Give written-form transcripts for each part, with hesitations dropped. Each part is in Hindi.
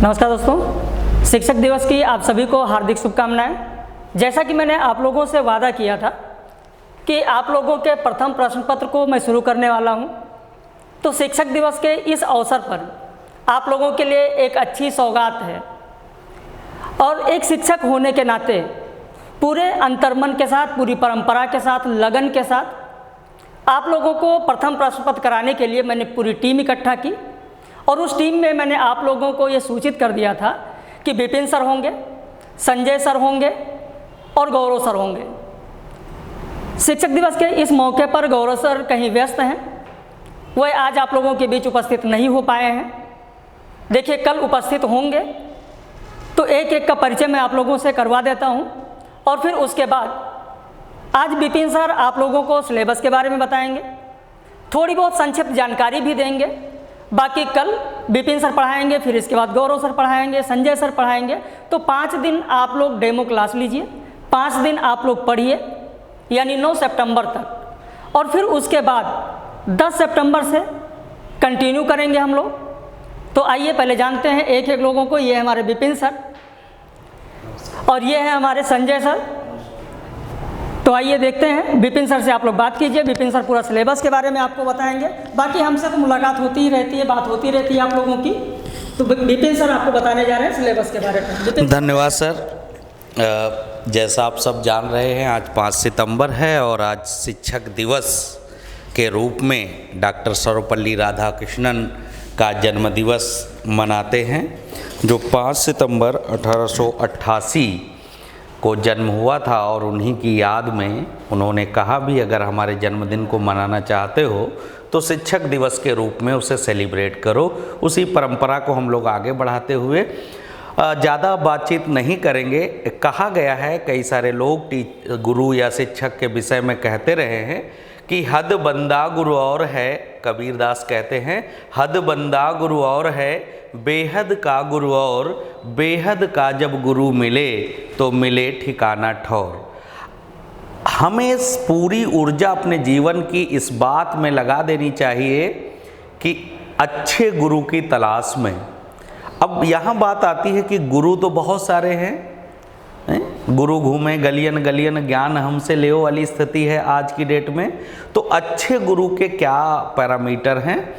नमस्कार दोस्तों, शिक्षक दिवस की आप सभी को हार्दिक शुभकामनाएं। जैसा कि मैंने आप लोगों से वादा किया था कि आप लोगों के प्रथम प्रश्न पत्र को मैं शुरू करने वाला हूं, तो शिक्षक दिवस के इस अवसर पर आप लोगों के लिए एक अच्छी सौगात है और एक शिक्षक होने के नाते पूरे अंतर्मन के साथ, पूरी परंपरा के साथ, लगन के साथ आप लोगों को प्रथम प्रश्न पत्र कराने के लिए मैंने पूरी टीम इकट्ठा की और उस टीम में मैंने आप लोगों को ये सूचित कर दिया था कि विपिन सर होंगे, संजय सर होंगे और गौरव सर होंगे। शिक्षक दिवस के इस मौके पर गौरव सर कहीं व्यस्त हैं, वह आज आप लोगों के बीच उपस्थित नहीं हो पाए हैं। देखिए, कल उपस्थित होंगे तो एक एक का परिचय मैं आप लोगों से करवा देता हूं और फिर उसके बाद आज विपिन सर आप लोगों को सिलेबस के बारे में बताएंगे, थोड़ी बहुत संक्षिप्त जानकारी भी देंगे। बाकी कल विपिन सर पढ़ाएंगे, फिर इसके बाद गौरव सर पढ़ाएंगे, संजय सर पढ़ाएंगे। तो 5 दिन आप लोग डेमो क्लास लीजिए, 5 दिन आप लोग पढ़िए, यानी 9 सितंबर तक। और फिर उसके बाद 10 सितंबर से कंटिन्यू करेंगे हम लोग। तो आइए पहले जानते हैं एक एक लोगों को। ये है हमारे विपिन सर और ये है हमारे संजय सर। तो आइए देखते हैं, विपिन सर से आप लोग बात कीजिए। विपिन सर पूरा सिलेबस के बारे में आपको बताएंगे। बाकी हमसे तो मुलाकात होती ही रहती है, बात होती रहती है आप लोगों की। तो विपिन सर आपको बताने जा रहे हैं सिलेबस के बारे में। धन्यवाद सर। जैसा आप सब जान रहे हैं, आज 5 सितंबर है और आज शिक्षक दिवस के रूप में डॉक्टर सर्वपल्ली राधाकृष्णन का जन्मदिवस मनाते हैं, जो 5 सितंबर 1888 को जन्म हुआ था। और उन्हीं की याद में उन्होंने कहा भी, अगर हमारे जन्मदिन को मनाना चाहते हो तो शिक्षक दिवस के रूप में उसे सेलिब्रेट करो। उसी परंपरा को हम लोग आगे बढ़ाते हुए ज़्यादा बातचीत नहीं करेंगे। कहा गया है, कई सारे लोग गुरु या शिक्षक के विषय में कहते रहे हैं कि हद बंदा गुरु और है। कबीरदास कहते हैं, हद बंदा गुरु और है, बेहद का गुरु और, बेहद का जब गुरु मिले तो मिले ठिकाना ठौर। हमें पूरी ऊर्जा अपने जीवन की इस बात में लगा देनी चाहिए कि अच्छे गुरु की तलाश में। अब यहाँ बात आती है कि गुरु तो बहुत सारे हैं, गुरु घूमे गलियन गलियन ज्ञान हमसे ले वाली स्थिति है आज की डेट में। तो अच्छे गुरु के क्या पैरामीटर हैं,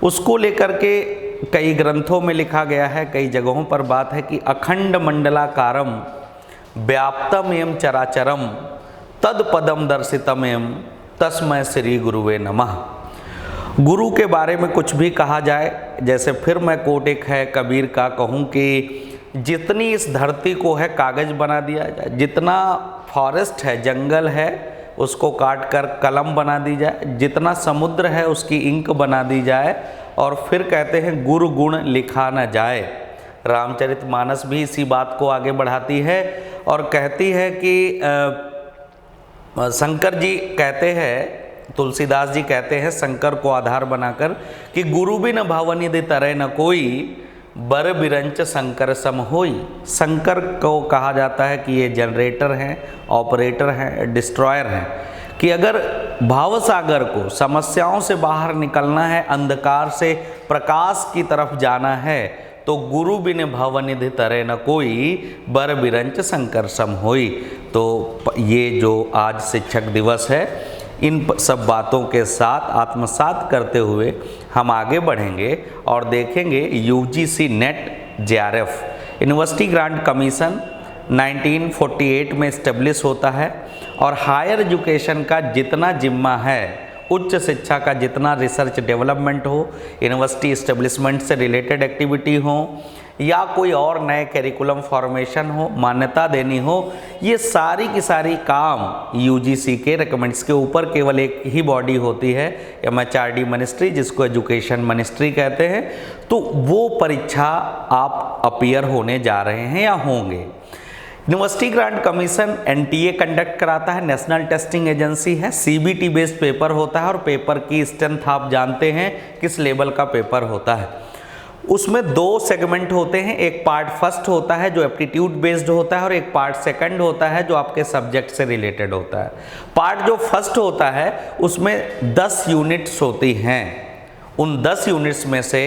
उसको लेकर के कई ग्रंथों में लिखा गया है, कई जगहों पर बात है कि अखंड मंडलाकारम व्याप्तम एवं चराचरम तद पदम दर्शितम एवं तस्मै श्री गुरुवे नमः। गुरु के बारे में कुछ भी कहा जाए, जैसे फिर मैं कोट एक है कबीर का कहूँ कि जितनी इस धरती को है कागज़ बना दिया जाए, जितना फॉरेस्ट है, जंगल है, उसको काट कर कलम बना दी जाए, जितना समुद्र है उसकी इंक बना दी जाए। और फिर कहते हैं गुरु गुण लिखा न जाए। रामचरितमानस भी इसी बात को आगे बढ़ाती है और कहती है कि शंकर जी कहते हैं, तुलसीदास जी कहते हैं शंकर को आधार बनाकर कि गुरु बिन भवनिधि तरह न कोई, बर बिरंच शंकर सम होई। शंकर को कहा जाता है कि ये जनरेटर हैं, ऑपरेटर हैं, डिस्ट्रॉयर हैं, कि अगर भाव सागर को, समस्याओं से बाहर निकलना है, अंधकार से प्रकाश की तरफ जाना है, तो गुरु बिन भवनिधि तरह न कोई, बर बिरंच शंकर सम होई। तो ये जो आज शिक्षक दिवस है, इन सब बातों के साथ आत्मसात करते हुए हम आगे बढ़ेंगे और देखेंगे UGC net JRF university grant commission 1948 में इस्टेब्लिश होता है और हायर एजुकेशन का जितना जिम्मा है, उच्च शिक्षा का जितना रिसर्च डेवलपमेंट हो, यूनिवर्सिटी इस्टेब्लिशमेंट से रिलेटेड एक्टिविटी हो या कोई और नए करिकुलम फॉर्मेशन हो, मान्यता देनी हो, ये सारी की सारी काम यूजीसी के रिकमेंड्स के ऊपर केवल एक ही बॉडी होती है, एमएचआरडी मिनिस्ट्री, जिसको एजुकेशन मिनिस्ट्री कहते हैं। तो वो परीक्षा आप अपीयर होने जा रहे हैं या होंगे। University grant commission NTA conduct कराता है, नेशनल टेस्टिंग एजेंसी है, सीबीटी बेस्ड पेपर होता है और पेपर की स्ट्रेंथ आप जानते हैं किस लेवल का पेपर होता है। उसमें 2 सेगमेंट होते हैं, एक पार्ट फर्स्ट होता है जो एप्टीट्यूड बेस्ड होता है और एक पार्ट सेकंड होता है जो आपके सब्जेक्ट से रिलेटेड होता है। पार्ट जो फर्स्ट होता है उसमें 10 यूनिट्स होती हैं। उन 10 यूनिट्स में से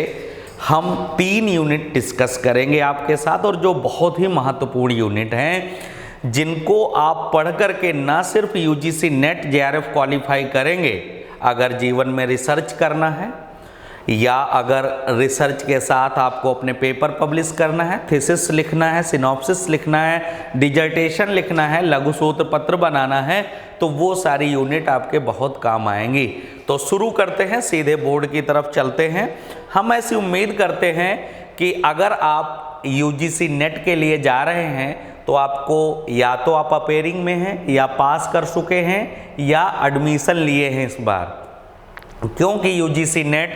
हम 3 यूनिट डिस्कस करेंगे आपके साथ, और जो बहुत ही महत्वपूर्ण यूनिट हैं जिनको आप पढ़ करके ना सिर्फ यूजीसी नेट जेआरएफ क्वालिफाई करेंगे, अगर जीवन में रिसर्च करना है या अगर रिसर्च के साथ आपको अपने पेपर पब्लिश करना है, थीसिस लिखना है, सिनॉप्सिस लिखना है, डिजर्टेशन लिखना है, लघु सूत्र पत्र बनाना है, तो वो सारी यूनिट आपके बहुत काम आएंगी। तो शुरू करते हैं, सीधे बोर्ड की तरफ चलते हैं। हम ऐसी उम्मीद करते हैं कि अगर आप यूजीसी नेट के लिए जा रहे हैं तो आपको या तो आप अपेयरिंग में हैं या पास कर चुके हैं या एडमिशन लिए हैं इस बार, क्योंकि यूजीसी नेट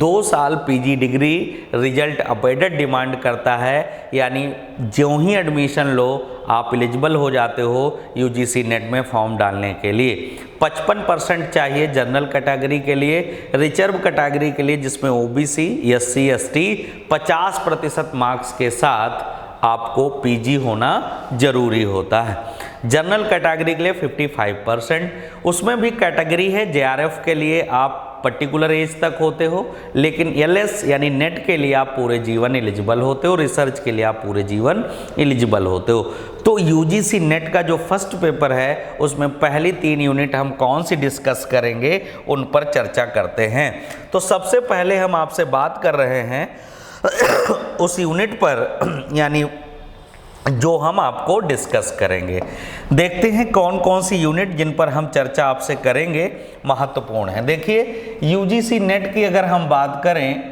2 साल पीजी डिग्री रिजल्ट अपेडेड डिमांड करता है, यानी जो ही एडमिशन लो आप एलिजिबल हो जाते हो यूजीसी नेट में फॉर्म डालने के लिए। 55% चाहिए जनरल कैटेगरी के लिए, रिजर्व कैटेगरी के लिए जिसमें ओबीसी, एससी, एसटी 50% मार्क्स के साथ आपको पीजी होना जरूरी होता है। जनरल कैटेगरी के लिए 55%, उसमें भी कैटेगरी है। जेआरएफ के लिए आप पर्टिकुलर एज तक होते हो, लेकिन एलएस यानी नेट के लिए आप पूरे जीवन एलिजिबल होते हो, रिसर्च के लिए आप पूरे जीवन एलिजिबल होते हो। तो यूजीसी नेट का जो फर्स्ट पेपर है उसमें पहली 3 यूनिट हम कौन सी डिस्कस करेंगे उन पर चर्चा करते हैं। तो सबसे पहले हम आपसे बात कर रहे हैं उस यूनिट पर, यानी जो हम आपको डिस्कस करेंगे। देखते हैं कौन कौन सी यूनिट जिन पर हम चर्चा आपसे करेंगे महत्वपूर्ण है। देखिए यूजीसी नेट की अगर हम बात करें,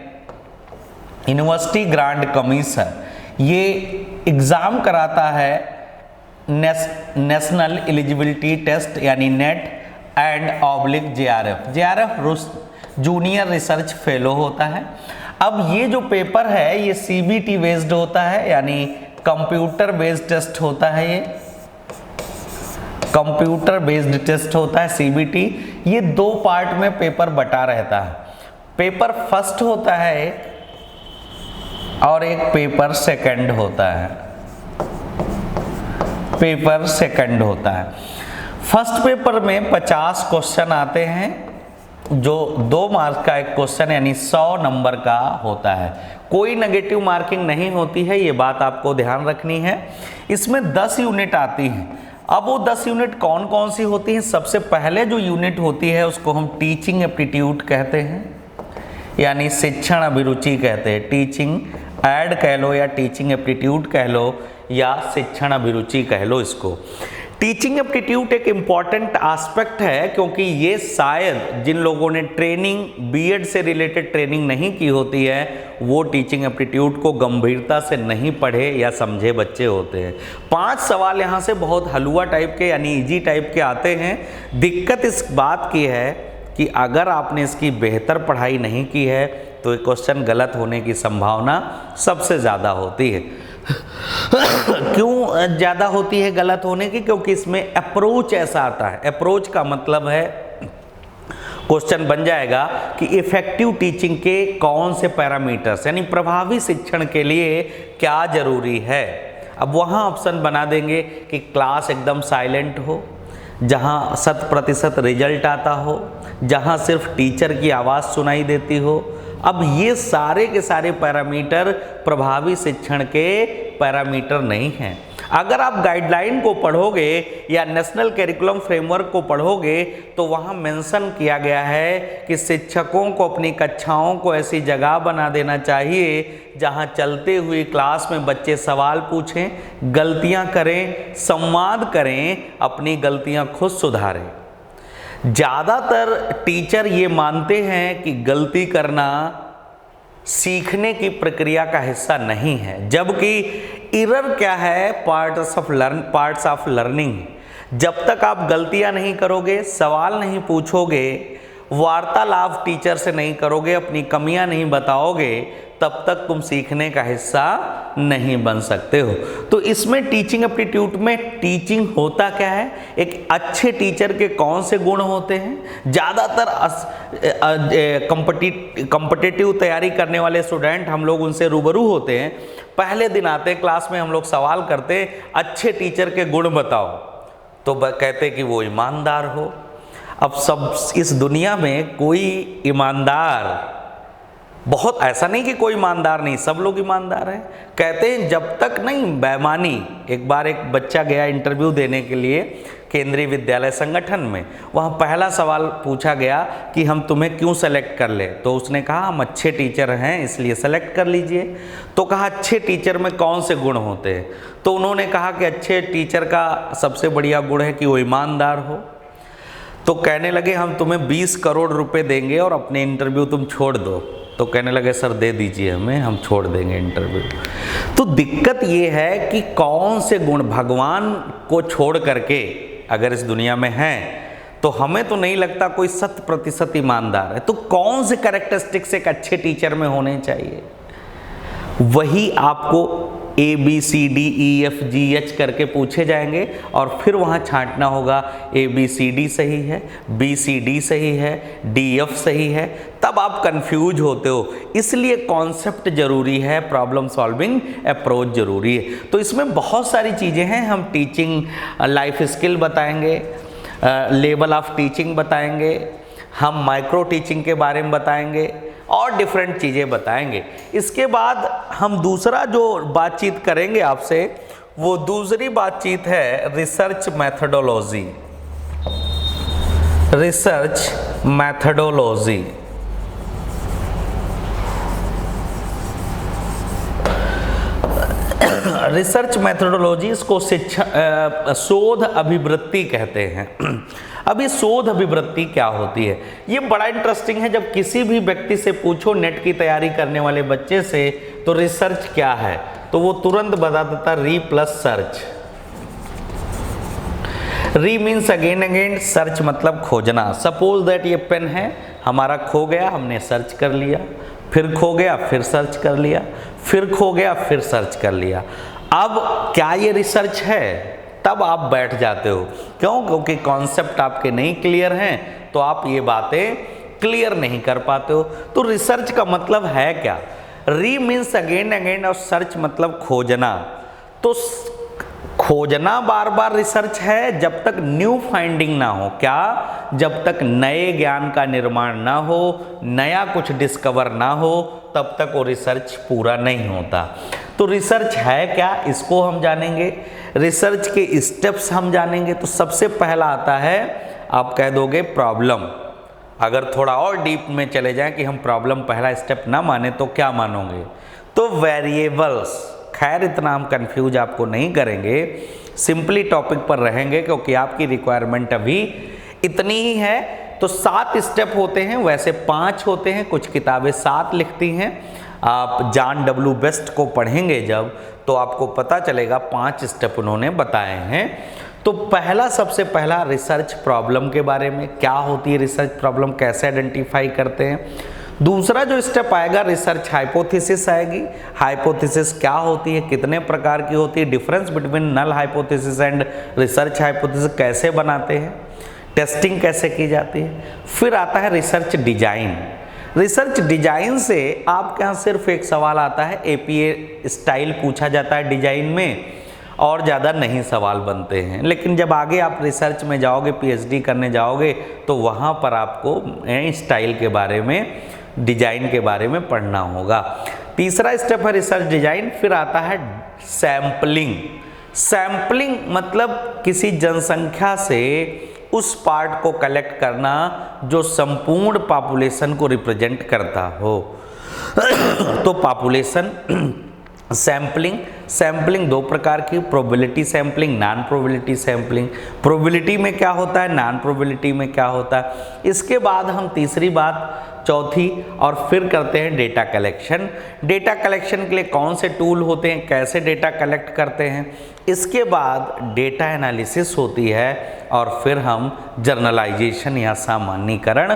यूनिवर्सिटी ग्रांट कमीशन ये एग्ज़ाम कराता है नेशनल एलिजिबिलिटी टेस्ट यानी net and oblique JRF. JRF junior research fellow होता है। अब ये जो पेपर है ये सीबीटी बेस्ड होता है, यानी कंप्यूटर बेस्ड टेस्ट होता है। ये कंप्यूटर बेस्ड टेस्ट होता है सीबीटी। ये 2 पार्ट में पेपर बटा रहता है। पेपर फर्स्ट होता है एक, और एक पेपर सेकंड होता है। पेपर सेकंड होता है। फर्स्ट पेपर में 50 क्वेश्चन आते हैं, जो 2 मार्क्स का एक क्वेश्चन यानी 100 नंबर का होता है। कोई नेगेटिव मार्किंग नहीं होती है, ये बात आपको ध्यान रखनी है। इसमें 10 यूनिट आती हैं। अब वो 10 यूनिट कौन कौन सी होती हैं? सबसे पहले जो यूनिट होती है उसको हम टीचिंग एप्टीट्यूड कहते हैं, यानी शिक्षण अभिरुचि कहते हैं। टीचिंग एड कह लो या टीचिंग एप्टीट्यूड कह लो या शिक्षण अभिरुचि कह लो इसको। टीचिंग एप्टीट्यूड एक इम्पॉर्टेंट एस्पेक्ट है, क्योंकि ये शायद जिन लोगों ने ट्रेनिंग बीएड से रिलेटेड ट्रेनिंग नहीं की होती है वो टीचिंग एप्टीट्यूड को गंभीरता से नहीं पढ़े या समझे बच्चे होते हैं। 5 सवाल यहाँ से बहुत हलवा टाइप के यानी इजी टाइप के आते हैं। दिक्कत इस बात की है कि अगर आपने इसकी बेहतर पढ़ाई नहीं की है तो ये क्वेश्चन गलत होने की संभावना सबसे ज़्यादा होती है। क्यों ज़्यादा होती है गलत होने की? क्योंकि इसमें अप्रोच ऐसा आता है। अप्रोच का मतलब है क्वेश्चन बन जाएगा कि इफेक्टिव टीचिंग के कौन से पैरामीटर्स, यानी प्रभावी शिक्षण के लिए क्या जरूरी है। अब वहाँ ऑप्शन बना देंगे कि क्लास एकदम साइलेंट हो, जहाँ 100% रिजल्ट आता हो, जहाँ सिर्फ टीचर की आवाज़ सुनाई देती हो। अब ये सारे के सारे पैरामीटर प्रभावी शिक्षण के पैरामीटर नहीं हैं। अगर आप गाइडलाइन को पढ़ोगे या नेशनल करिकुलम फ्रेमवर्क को पढ़ोगे तो वहाँ मेंशन किया गया है कि शिक्षकों को अपनी कक्षाओं को ऐसी जगह बना देना चाहिए जहाँ चलते हुए क्लास में बच्चे सवाल पूछें, गलतियाँ करें, संवाद करें, अपनी गलतियाँ खुद सुधारें। ज़्यादातर टीचर ये मानते हैं कि गलती करना सीखने की प्रक्रिया का हिस्सा नहीं है, जबकि एरर क्या है? Parts of learning. जब तक आप गलतियां नहीं करोगे, सवाल नहीं पूछोगे, वार्तालाप टीचर से नहीं करोगे, अपनी कमियां नहीं बताओगे, तब तक तुम सीखने का हिस्सा नहीं बन सकते हो। तो इसमें टीचिंग एप्टीट्यूड में टीचिंग होता क्या है, एक अच्छे टीचर के कौन से गुण होते हैं। ज़्यादातर कॉम्पिटिटिव तैयारी करने वाले स्टूडेंट हम लोग उनसे रूबरू होते हैं। पहले दिन आते क्लास में, हम लोग सवाल करते अच्छे टीचर के गुण बताओ, तो कहते कि वो ईमानदार हो। अब सब इस दुनिया में कोई ईमानदार बहुत ऐसा नहीं कि कोई ईमानदार नहीं, सब लोग ईमानदार हैं। कहते हैं जब तक नहीं बेईमानी। एक बार एक बच्चा गया इंटरव्यू देने के लिए केंद्रीय विद्यालय संगठन में, वहाँ पहला सवाल पूछा गया कि हम तुम्हें क्यों सेलेक्ट कर ले, तो उसने कहा हम अच्छे टीचर हैं इसलिए सेलेक्ट कर लीजिए। तो कहा अच्छे टीचर में कौन से गुण होते हैं, तो उन्होंने कहा कि अच्छे टीचर का सबसे बढ़िया गुण है कि वो ईमानदार हो। तो कहने लगे हम तुम्हें 20 करोड़ रुपए देंगे और अपने इंटरव्यू तुम छोड़ दो। तो कहने लगे सर दे दीजिए हमें, हम छोड़ देंगे इंटरव्यू। तो दिक्कत ये है कि कौन से गुण भगवान को छोड़ करके अगर इस दुनिया में हैं, तो हमें तो नहीं लगता कोई 100% ईमानदार है। तो कौन से कैरेक्टरिस्टिक्स एक अच्छे टीचर में होने चाहिए, वही आपको ABCDEFGH करके पूछे जाएंगे और फिर वहाँ छांटना होगा ABCD सही है, BCD सही है, DF सही है, तब आप कंफ्यूज होते हो। इसलिए कॉन्सेप्ट जरूरी है, प्रॉब्लम सॉल्विंग अप्रोच जरूरी है। तो इसमें बहुत सारी चीज़ें हैं, हम टीचिंग लाइफ स्किल बताएंगे, लेवल ऑफ टीचिंग बताएंगे, हम माइक्रो टीचिंग के बारे में बताएंगे और डिफरेंट चीज़ें बताएंगे। इसके बाद हम दूसरा जो बातचीत करेंगे आपसे, वो दूसरी बातचीत है research methodology. Research methodology research methodology, इसको शिक्षा शोध अभिवृत्ति कहते हैं। अब ये शोध अभिवृत्ति क्या होती है, ये बड़ा इंटरेस्टिंग है। जब किसी भी व्यक्ति से पूछो, नेट की तैयारी करने वाले बच्चे से, तो रिसर्च क्या है, तो वो तुरंत बता देता री प्लस सर्च। री मीन्स अगेन अगेन, सर्च मतलब खोजना। सपोज दैट ये पेन है हमारा, खो गया, हमने सर्च कर लिया, फिर खो गया, फिर सर्च कर लिया, फिर खो गया, फिर सर्च कर लिया। अब क्या ये रिसर्च है, तब आप बैठ जाते हो। क्यों? क्योंकि कॉन्सेप्ट आपके नहीं क्लियर हैं, तो आप ये बातें क्लियर नहीं कर पाते हो। तो रिसर्च का मतलब है क्या? री मीन्स अगेन अगेन और सर्च मतलब खोजना। तो खोजना बार बार रिसर्च है जब तक न्यू फाइंडिंग ना हो। क्या? जब तक नए ज्ञान का निर्माण ना हो, नया कुछ डिस्कवर ना हो, तब तक वो रिसर्च पूरा नहीं होता। तो रिसर्च है क्या, इसको हम जानेंगे। रिसर्च के स्टेप्स हम जानेंगे। तो सबसे पहला आता है, आप कह दोगे प्रॉब्लम। अगर थोड़ा और डीप में चले जाएं कि हम प्रॉब्लम पहला स्टेप ना माने, तो क्या मानोगे? तो वेरिएबल्स। खैर इतना हम कंफ्यूज आपको नहीं करेंगे, सिंपली टॉपिक पर रहेंगे, क्योंकि आपकी रिक्वायरमेंट अभी इतनी ही है। तो 7 स्टेप होते हैं, वैसे 5 होते हैं, कुछ किताबें 7 लिखती हैं। आप जॉन डब्ल्यू बेस्ट को पढ़ेंगे जब, तो आपको पता चलेगा 5 स्टेप उन्होंने बताए हैं। तो पहला, सबसे पहला रिसर्च प्रॉब्लम के बारे में, क्या होती है रिसर्च प्रॉब्लम, कैसे आइडेंटिफाई करते हैं। दूसरा जो स्टेप आएगा, रिसर्च हाइपोथेसिस आएगी। हाइपोथेसिस क्या होती है, कितने प्रकार की होती है, difference between null hypothesis and research hypothesis कैसे बनाते हैं, टेस्टिंग कैसे की जाती है। फिर आता है रिसर्च डिजाइन। रिसर्च डिजाइन से आपके यहाँ सिर्फ एक सवाल आता है, APA स्टाइल पूछा जाता है डिजाइन में, और ज़्यादा नहीं सवाल बनते हैं। लेकिन जब आगे आप रिसर्च में जाओगे, PhD करने जाओगे, तो वहाँ पर आपको स्टाइल के बारे में, डिजाइन के बारे में पढ़ना होगा। तीसरा स्टेप है रिसर्च डिजाइन। फिर आता है सैम्पलिंग। सैम्पलिंग मतलब किसी जनसंख्या से उस पार्ट को कलेक्ट करना जो संपूर्ण पॉपुलेशन को रिप्रेजेंट करता हो। तो पॉपुलेशन सैम्पलिंग। सैम्पलिंग 2 प्रकार की, probability sampling, non probability sampling. Probability में क्या होता है, नॉन प्रोबेबिलिटी में क्या होता है। इसके बाद हम तीसरी बात, चौथी, और फिर करते हैं डेटा कलेक्शन। डेटा कलेक्शन के लिए कौन से टूल होते हैं, कैसे डेटा कलेक्ट करते हैं। इसके बाद डेटा एनालिसिस होती है, और फिर हम जर्नलाइजेशन या सामान्यीकरण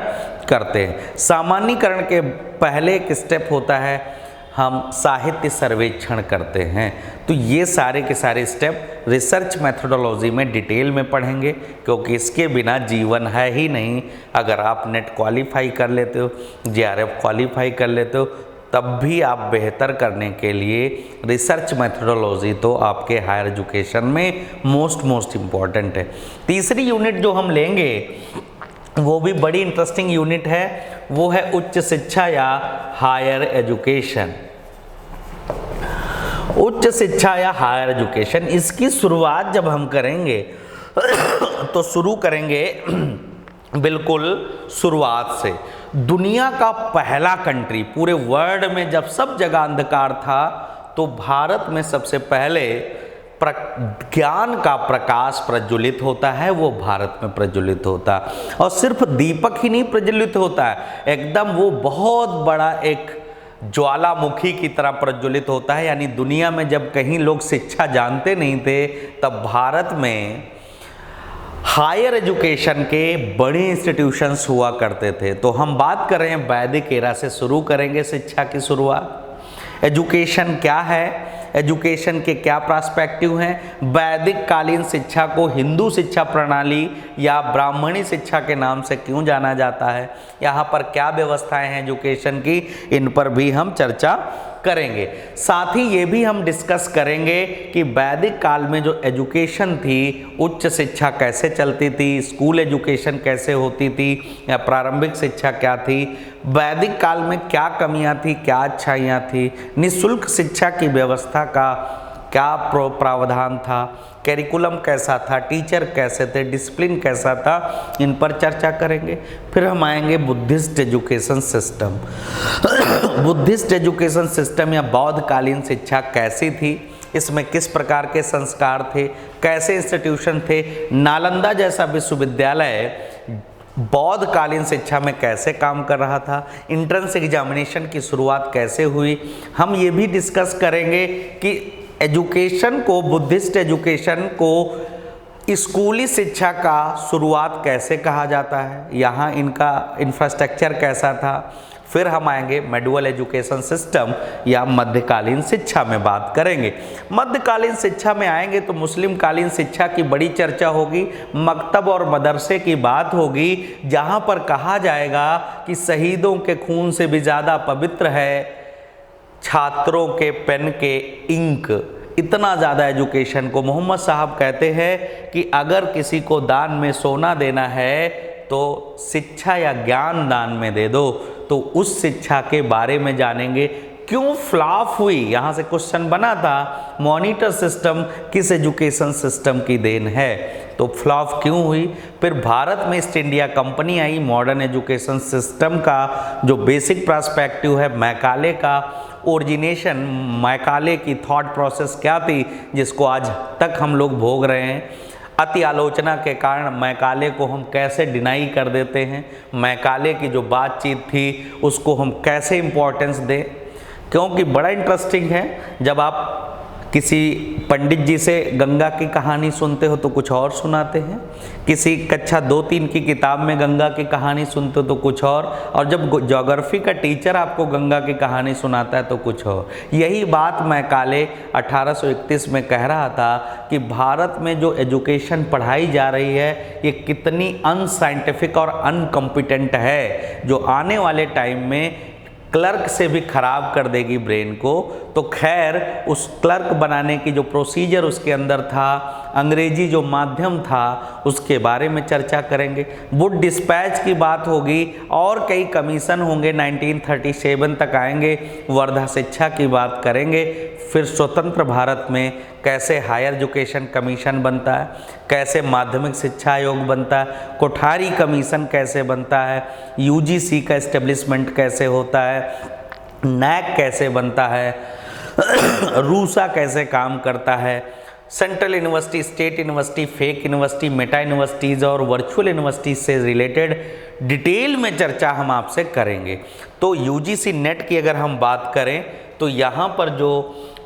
करते हैं। सामान्यीकरण के पहले एक स्टेप होता है, हम साहित्य सर्वेक्षण करते हैं। तो ये सारे के सारे स्टेप रिसर्च मेथोडोलॉजी में डिटेल में पढ़ेंगे, क्योंकि इसके बिना जीवन है ही नहीं। अगर आप नेट क्वालिफाई कर लेते हो, JRF क्वालिफाई कर लेते हो, तब भी आप बेहतर करने के लिए रिसर्च मेथोडोलॉजी तो आपके हायर एजुकेशन में मोस्ट इम्पॉर्टेंट है। तीसरी यूनिट जो हम लेंगे वो भी बड़ी इंटरेस्टिंग यूनिट है, वो है उच्च शिक्षा या हायर एजुकेशन। उच्च शिक्षा या हायर एजुकेशन, इसकी शुरुआत जब हम करेंगे तो शुरू करेंगे बिल्कुल शुरुआत से। दुनिया का पहला कंट्री, पूरे वर्ल्ड में जब सब जगह अंधकार था तो भारत में सबसे पहले ज्ञान का प्रकाश प्रज्वलित होता है, वो भारत में प्रज्वलित होता है। और सिर्फ दीपक ही नहीं प्रज्वलित होता है, एकदम वो बहुत बड़ा एक ज्वालामुखी की तरह प्रज्वलित होता है। यानी दुनिया में जब कहीं लोग शिक्षा जानते नहीं थे, तब भारत में हायर एजुकेशन के बड़े इंस्टीट्यूशंस हुआ करते थे। तो हम बात कर रहे हैं वैदिक एरा से शुरू करेंगे शिक्षा की शुरुआत। एजुकेशन क्या है, एजुकेशन के क्या पर्सपेक्टिव हैं, वैदिक कालीन शिक्षा को हिंदू शिक्षा प्रणाली या ब्राह्मणी शिक्षा के नाम से क्यों जाना जाता है, यहाँ पर क्या व्यवस्थाएं हैं एजुकेशन की, इन पर भी हम चर्चा करेंगे। साथ ही ये भी हम डिस्कस करेंगे कि वैदिक काल में जो एजुकेशन थी, उच्च शिक्षा कैसे चलती थी, स्कूल एजुकेशन कैसे होती थी या प्रारंभिक शिक्षा क्या थी, वैदिक काल में क्या कमियां थी, क्या अच्छाइयाँ थी, निःशुल्क शिक्षा की व्यवस्था का क्या प्रावधान था, कैरिकुलम कैसा था, टीचर कैसे थे, डिसिप्लिन कैसा था, इन पर चर्चा करेंगे। फिर हम आएंगे Buddhist education system. Buddhist education system या बौद्धकालीन शिक्षा कैसी थी, इसमें किस प्रकार के संस्कार थे, कैसे इंस्टीट्यूशन थे, नालंदा जैसा विश्वविद्यालय बौद्धकालीन शिक्षा में कैसे काम कर रहा था, एंट्रेंस एग्जामिनेशन की शुरुआत कैसे हुई। हम ये भी डिस्कस करेंगे कि एजुकेशन को, बुद्धिस्ट एजुकेशन को स्कूली शिक्षा का शुरुआत कैसे कहा जाता है, यहाँ इनका इंफ्रास्ट्रक्चर कैसा था। फिर हम आएंगे मेडुअल एजुकेशन सिस्टम या मध्यकालीन शिक्षा में बात करेंगे। मध्यकालीन शिक्षा में आएंगे तो मुस्लिम कालीन शिक्षा की बड़ी चर्चा होगी, मकतब और मदरसे की बात होगी, जहाँ पर कहा जाएगा कि शहीदों के खून से भी ज़्यादा पवित्र है छात्रों के पेन के इंक। इतना ज़्यादा एजुकेशन को मोहम्मद साहब कहते हैं कि अगर किसी को दान में सोना देना है तो शिक्षा या ज्ञान दान में दे दो। तो उस शिक्षा के बारे में जानेंगे, क्यों फ्लॉप हुई, यहाँ से क्वेश्चन बना था, मॉनिटर सिस्टम किस एजुकेशन सिस्टम की देन है, तो फ्लॉप क्यों हुई। फिर भारत में ईस्ट इंडिया कंपनी आई, मॉडर्न एजुकेशन सिस्टम का जो बेसिक पर्सपेक्टिव है, मैकाले का ओरिजिनेशन, मैकाले की थॉट प्रोसेस क्या थी जिसको आज तक हम लोग भोग रहे हैं। अति आलोचना के कारण मैकाले को हम कैसे डिनाई कर देते हैं, मैकाले की जो बातचीत थी उसको हम कैसे इम्पोर्टेंस दें, क्योंकि बड़ा इंटरेस्टिंग है। जब आप किसी पंडित जी से गंगा की कहानी सुनते हो तो कुछ और सुनाते हैं, किसी कक्षा 2-3 की किताब में गंगा की कहानी सुनते हो तो कुछ और जब ज्योग्राफी का टीचर आपको गंगा की कहानी सुनाता है तो कुछ और। यही बात मैकाले 1831 में कह रहा था कि भारत में जो एजुकेशन पढ़ाई जा रही है ये कितनी अनसाइंटिफिक और अनकॉम्पिटेंट है, जो आने वाले टाइम में क्लर्क से भी खराब कर देगी ब्रेन को। तो खैर, उस क्लर्क बनाने की जो प्रोसीजर उसके अंदर था, अंग्रेजी जो माध्यम था, उसके बारे में चर्चा करेंगे। वुड डिस्पैच की बात होगी और कई कमीशन होंगे, 1937 तक आएंगे, वर्धा शिक्षा की बात करेंगे। फिर स्वतंत्र भारत में कैसे हायर एजुकेशन कमीशन बनता है, कैसे माध्यमिक शिक्षा आयोग बनता है, कोठारी कमीशन कैसे बनता है, यूजीसी का एस्टेब्लिशमेंट कैसे होता है, नैक कैसे बनता है, रूसा कैसे काम करता है, central university, state university, fake university, Meta universities और वर्चुअल यूनिवर्सिटीज से रिलेटेड डिटेल में चर्चा हम आपसे करेंगे। तो यूजीसी नेट की अगर हम बात करें तो यहाँ पर जो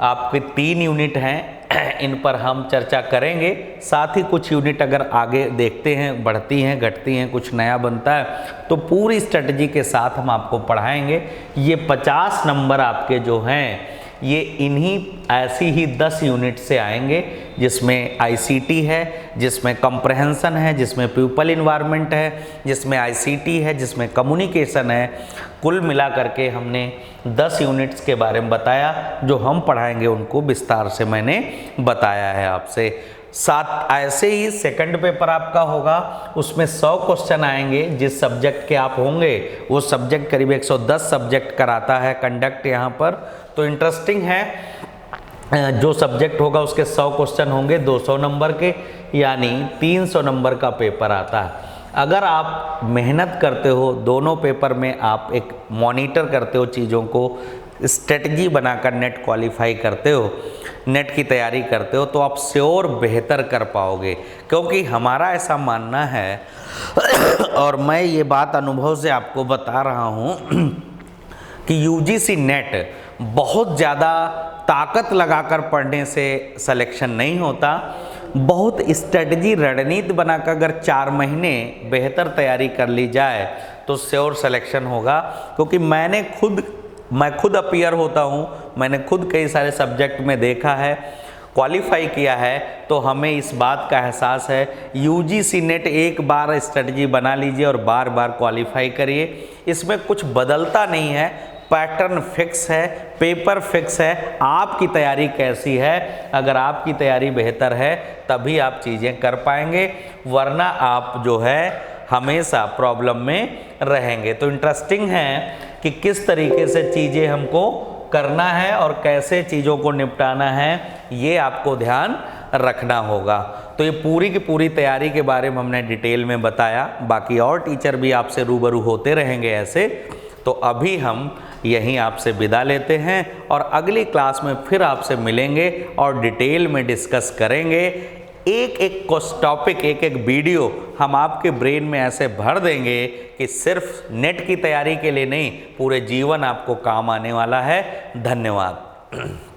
आपके 3 यूनिट हैं इन पर हम चर्चा करेंगे। साथ ही कुछ यूनिट अगर आगे देखते हैं, बढ़ती हैं, घटती हैं, कुछ नया बनता है तो पूरी स्ट्रेटजी के साथ हम आपको पढ़ाएंगे। ये 50 नंबर आपके जो हैं ये इन्हीं ऐसी ही 10 यूनिट से आएंगे, जिसमें आईसीटी है, जिसमें कॉम्प्रहेंशन है, जिसमें पीपल इन्वायरमेंट है, जिसमें आईसीटी है, जिसमें कम्युनिकेशन है। कुल मिला करके हमने 10 यूनिट्स के बारे में बताया। जो हम पढ़ाएंगे उनको विस्तार से मैंने बताया है आपसे। साथ ऐसे ही सेकंड पेपर आपका होगा, उसमें 100 क्वेश्चन आएंगे। जिस सब्जेक्ट के आप होंगे वो सब्जेक्ट करीब 110 सब्जेक्ट कराता है कंडक्ट यहाँ पर, तो इंटरेस्टिंग है। जो सब्जेक्ट होगा उसके 100 क्वेश्चन होंगे 200 नंबर के, यानी 300 नंबर का पेपर आता है। अगर आप मेहनत करते हो, दोनों पेपर में आप एक मॉनिटर करते हो चीज़ों को, स्ट्रेटजी बनाकर नेट क्वालिफाई करते हो, नेट की तैयारी करते हो, तो आप श्योर बेहतर कर पाओगे। क्योंकि हमारा ऐसा मानना है और मैं ये बात अनुभव से आपको बता रहा हूँ कि यूजीसी नेट बहुत ज़्यादा ताकत लगाकर पढ़ने से सिलेक्शन नहीं होता। बहुत स्ट्रेटजी रणनीति बनाकर अगर 4 महीने बेहतर तैयारी कर ली जाए तो श्योर सिलेक्शन होगा। क्योंकि मैं खुद अपीयर होता हूँ, मैंने खुद कई सारे सब्जेक्ट में देखा है, क्वालिफाई किया है, तो हमें इस बात का एहसास है। यूजीसी नेट एक बार स्ट्रेटजी बना लीजिए और बार बार क्वालिफाई करिए, इसमें कुछ बदलता नहीं है, पैटर्न फिक्स है, पेपर फिक्स है। आपकी तैयारी कैसी है, अगर आपकी तैयारी बेहतर है तभी आप चीज़ें कर पाएंगे, वरना आप जो है हमेशा प्रॉब्लम में रहेंगे। तो इंटरेस्टिंग है कि किस तरीके से चीज़ें हमको करना है और कैसे चीज़ों को निपटाना है, ये आपको ध्यान रखना होगा। तो ये पूरी की पूरी तैयारी के बारे में हमने डिटेल में बताया। बाकी और टीचर भी आपसे रूबरू होते रहेंगे ऐसे। तो अभी हम यहीं आपसे विदा लेते हैं और अगली क्लास में फिर आपसे मिलेंगे और डिटेल में डिस्कस करेंगे। एक एक टॉपिक, एक एक वीडियो हम आपके ब्रेन में ऐसे भर देंगे कि सिर्फ नेट की तैयारी के लिए नहीं, पूरे जीवन आपको काम आने वाला है। धन्यवाद।